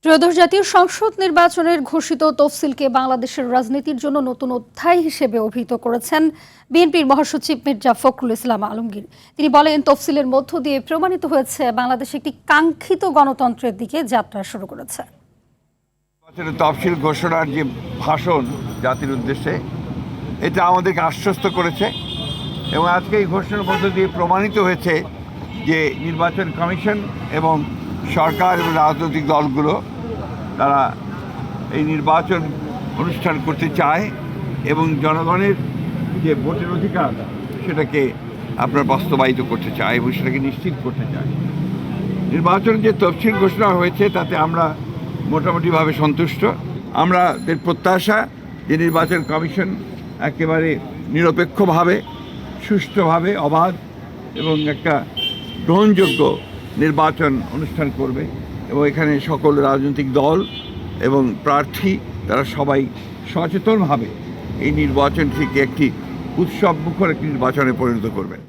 ত্রয়োদশ জাতীয় সংসদ নির্বাচনের ঘোষিত তফসিলকে বাংলাদেশের রাজনীতির জন্য নতুন অধ্যায় হিসেবে অভিহিত করেছেন বিএনপির মহাসচিব মির্জা ফখরুল ইসলাম আলমগীর। তিনি বলেন, তফসিলের মধ্য দিয়ে প্রমাণিত হয়েছে বাংলাদেশ একটি কাঙ্ক্ষিত গণতন্ত্রের দিকে যাত্রা শুরু করেছে। তফসিল ঘোষণার যে ভাষণ জাতির উদ্দেশ্যে, এটা আমাদেরকে আশ্বস্ত করেছে এবং আজকে এই ঘোষণার মধ্য দিয়ে প্রমাণিত হয়েছে যে নির্বাচন কমিশন এবং সরকার এবং রাজনৈতিক দলগুলো তারা এই নির্বাচন অনুষ্ঠান করতে চায় এবং জনগণের যে ভোটের অধিকার সেটাকে আপনার বাস্তবায়িত করতে চায় এবং সেটাকে নিশ্চিত করতে চায়। নির্বাচন যে তফসিল ঘোষণা হয়েছে তাতে আমরা মোটামুটিভাবে সন্তুষ্ট। আমাদের প্রত্যাশা যে নির্বাচন কমিশন একেবারে নিরপেক্ষভাবে, সুষ্ঠুভাবে, অবাধ এবং একটা গ্রহণযোগ্য নির্বাচন অনুষ্ঠান করবে এবং এখানে সকল রাজনৈতিক দল এবং প্রার্থী তারা সবাই সচেতনভাবে এই নির্বাচনটিকে একটি উৎসবমুখর একটি নির্বাচনে পরিণত করবেন।